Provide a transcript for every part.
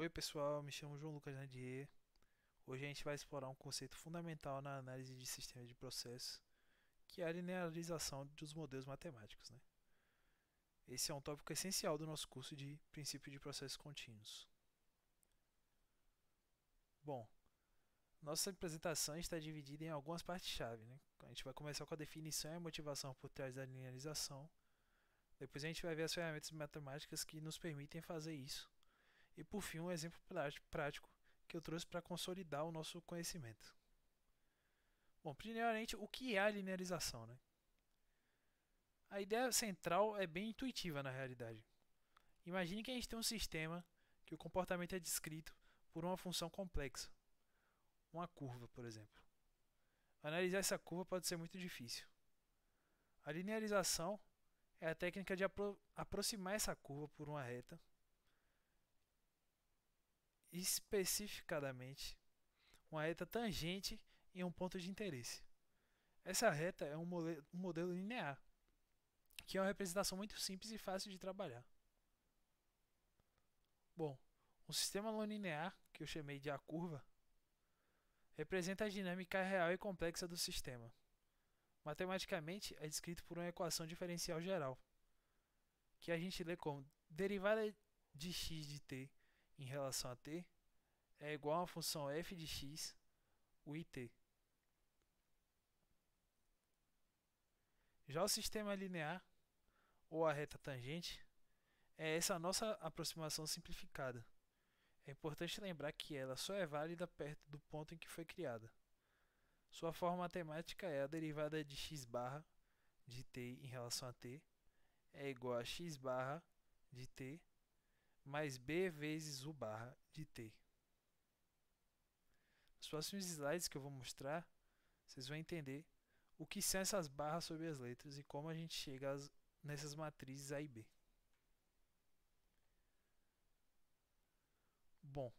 Oi pessoal, me chamo João Lucas Nadier. Hoje a gente vai explorar um conceito fundamental na análise de sistemas de processos, que é a linearização dos modelos matemáticos, né? Esse é um tópico essencial do nosso curso de Princípio de Processos Contínuos. Bom, nossa apresentação está dividida em algumas partes-chave, né? A gente vai começar com a definição e a motivação por trás da linearização. Depois a gente vai ver as ferramentas matemáticas que nos permitem fazer isso. E por fim, um exemplo prático que eu trouxe para consolidar o nosso conhecimento. Bom, primeiramente, o que é a linearização, né? A ideia central é bem intuitiva na realidade. Imagine que a gente tem um sistema que o comportamento é descrito por uma função complexa, uma curva, por exemplo. Analisar essa curva pode ser muito difícil. A linearização é a técnica de aproximar essa curva por uma reta, especificadamente uma reta tangente em um ponto de interesse. Essa reta é um modelo linear, que é uma representação muito simples e fácil de trabalhar. Bom, um sistema não linear, que eu chamei de A curva, representa a dinâmica real e complexa do sistema. Matematicamente, é descrito por uma equação diferencial geral, que a gente lê como derivada de x de t em relação a t é igual a uma função f de x, o it. Já o sistema linear, ou a reta tangente, é essa nossa aproximação simplificada. É importante lembrar que ela só é válida perto do ponto em que foi criada. Sua forma matemática é a derivada de x barra de t em relação a t é igual a x barra de t mais b vezes u barra de t. Nos próximos slides que eu vou mostrar, vocês vão entender o que são essas barras sobre as letras e como a gente chega nessas matrizes A e B. Bom,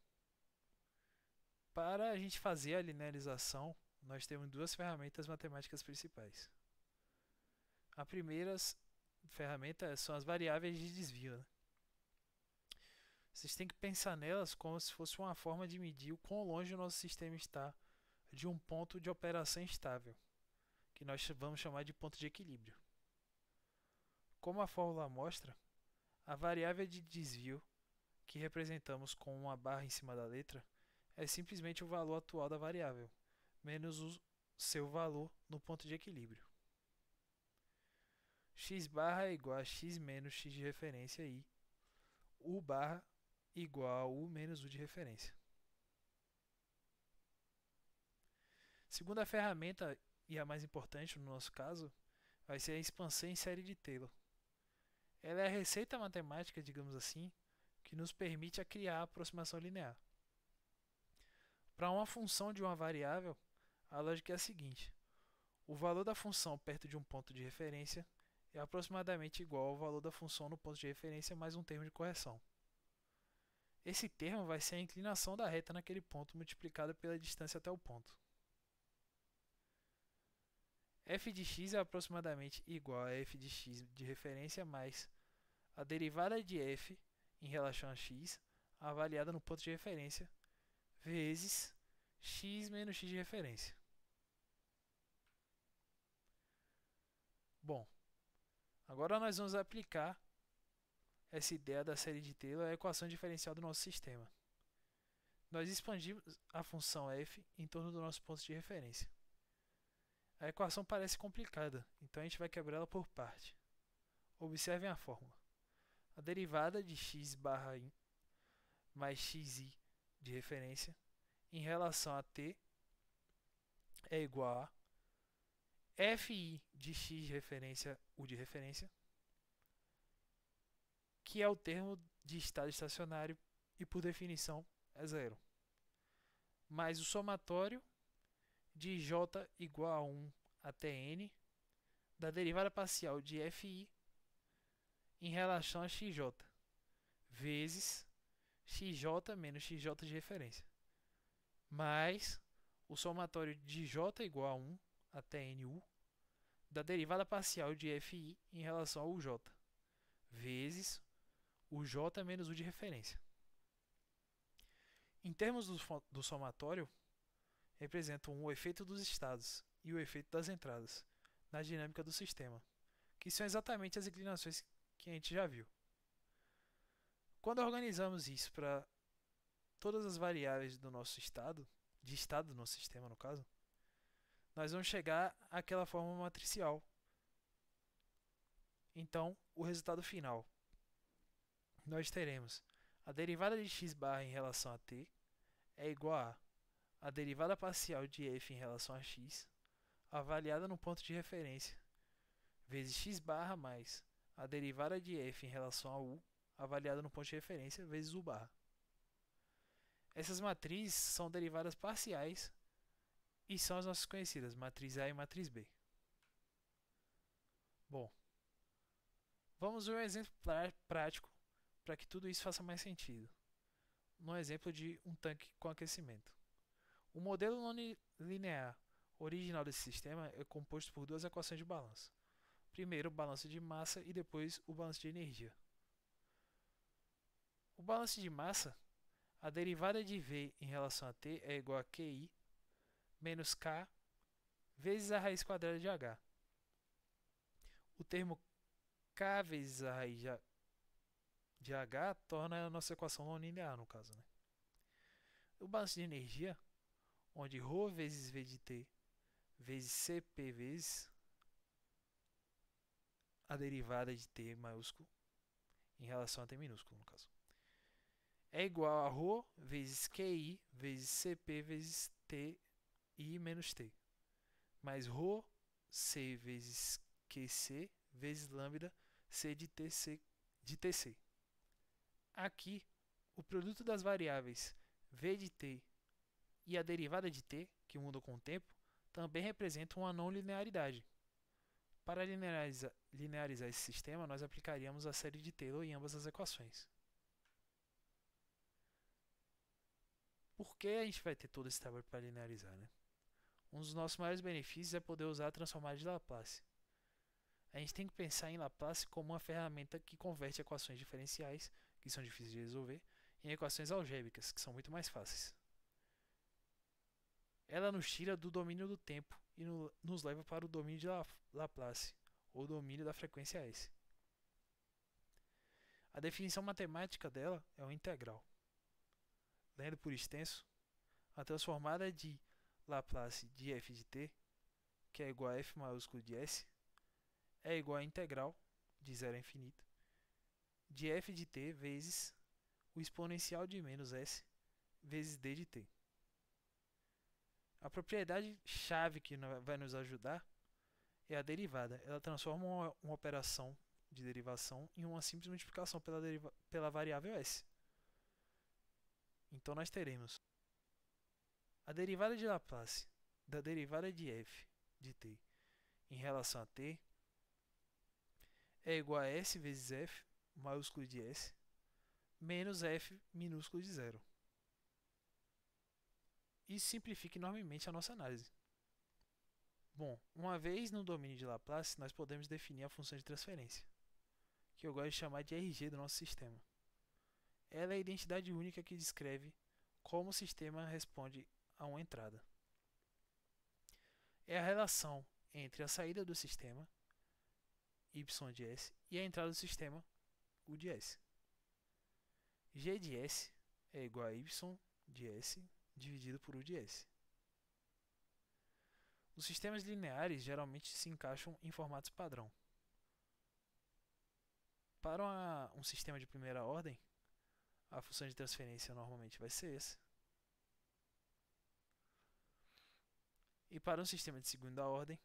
para a gente fazer a linearização, nós temos duas ferramentas matemáticas principais. A primeira ferramenta são as variáveis de desvio, né? Vocês têm que pensar nelas como se fosse uma forma de medir o quão longe o nosso sistema está de um ponto de operação estável, que nós vamos chamar de ponto de equilíbrio. Como a fórmula mostra, a variável de desvio, que representamos com uma barra em cima da letra, é simplesmente o valor atual da variável, menos o seu valor no ponto de equilíbrio. X barra é igual a x menos x de referência e U barra igual a U menos U de referência. Segunda ferramenta, e a mais importante no nosso caso, vai ser a expansão em série de Taylor. Ela é a receita matemática, digamos assim, que nos permite criar a aproximação linear. Para uma função de uma variável, a lógica é a seguinte: o valor da função perto de um ponto de referência é aproximadamente igual ao valor da função no ponto de referência mais um termo de correção. Esse termo vai ser a inclinação da reta naquele ponto multiplicada pela distância até o ponto. F de x é aproximadamente igual a f de x de referência mais a derivada de f em relação a x avaliada no ponto de referência vezes x menos x de referência. Bom, agora nós vamos aplicar essa ideia da série de Taylor à equação diferencial do nosso sistema. Nós expandimos a função f em torno do nosso ponto de referência. A equação parece complicada, então a gente vai quebrar ela por parte. Observem a fórmula. A derivada de x barra i mais xi de referência em relação a t é igual a fi de x de referência, u de referência, que é o termo de estado estacionário e por definição é zero, mais o somatório de j igual a 1 até n da derivada parcial de fi em relação a xj, vezes xj menos xj de referência, mais o somatório de j igual a 1 até nu da derivada parcial de fi em relação ao j, vezes o j menos u de referência. Em termos do somatório, representam o efeito dos estados e o efeito das entradas na dinâmica do sistema, que são exatamente as inclinações que a gente já viu. Quando organizamos isso para todas as variáveis do nosso estado, de estado do nosso sistema no caso, nós vamos chegar àquela forma matricial. Então, o resultado final, nós teremos a derivada de x barra em relação a t é igual a derivada parcial de f em relação a x, avaliada no ponto de referência, vezes x barra mais a derivada de f em relação a u, avaliada no ponto de referência, vezes u barra. Essas matrizes são derivadas parciais e são as nossas conhecidas, matriz A e matriz B. Bom, vamos ver um exemplo prático para que tudo isso faça mais sentido. No exemplo de um tanque com aquecimento. O modelo não linear original desse sistema é composto por duas equações de balanço. Primeiro, o balanço de massa e depois o balanço de energia. O balanço de massa, a derivada de V em relação a T é igual a QI menos K vezes a raiz quadrada de H. O termo K vezes a raiz de H torna a nossa equação não linear, no caso. Né? O balanço de energia, onde ρ vezes V de T vezes Cp vezes a derivada de T maiúsculo em relação a T minúsculo, no caso, é igual a ρ vezes QI vezes Cp vezes TI menos T, mais ρ C vezes QC vezes lambda C de TC. Aqui, o produto das variáveis V de T e a derivada de T, que mudam com o tempo, também representam uma não linearidade. Para linearizar esse sistema, nós aplicaríamos a série de Taylor em ambas as equações. Por que a gente vai ter todo esse trabalho para linearizar? Né? Um dos nossos maiores benefícios é poder usar a transformada de Laplace. A gente tem que pensar em Laplace como uma ferramenta que converte equações diferenciais, que são difíceis de resolver, em equações algébricas, que são muito mais fáceis. Ela nos tira do domínio do tempo e nos leva para o domínio de Laplace, ou domínio da frequência S. A definição matemática dela é uma integral. Lendo por extenso, a transformada de Laplace de f de t, que é igual a f maiúsculo de s, é igual à integral, de 0 a infinito, de f de t vezes o exponencial de menos s vezes d de t. A propriedade chave que vai nos ajudar é a derivada. Ela transforma uma operação de derivação em uma simples multiplicação pela variável s. Então nós teremos a derivada de Laplace da derivada de f de t em relação a t é igual a s vezes f maiúsculo de s menos f minúsculo de 0. Isso simplifica enormemente a nossa análise. Bom, uma vez no domínio de Laplace, nós podemos definir a função de transferência, que eu gosto de chamar de RG do nosso sistema. Ela é a identidade única que descreve como o sistema responde a uma entrada. É a relação entre a saída do sistema, y de s, e a entrada do sistema, u de s. G de s é igual a y de s dividido por u de s. Os sistemas lineares geralmente se encaixam em formatos padrão. Para um sistema de primeira ordem, a função de transferência normalmente vai ser essa. E para um sistema de segunda ordem,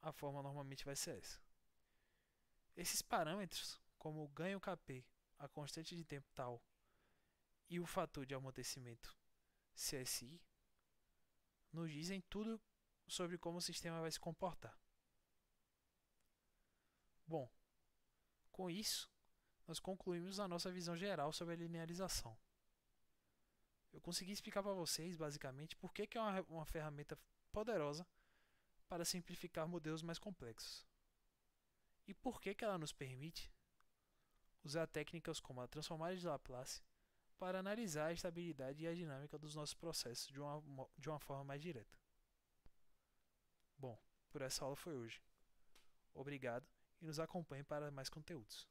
a forma normalmente vai ser essa. Esses parâmetros, como o ganho Kp, a constante de tempo tal e o fator de amortecimento CSI, nos dizem tudo sobre como o sistema vai se comportar. Bom, com isso, nós concluímos a nossa visão geral sobre a linearização. Eu consegui explicar para vocês, basicamente, por que é uma ferramenta poderosa para simplificar modelos mais complexos. E por que ela nos permite usar técnicas como a transformada de Laplace para analisar a estabilidade e a dinâmica dos nossos processos de uma forma mais direta. Bom, por essa aula foi hoje. Obrigado e nos acompanhe para mais conteúdos.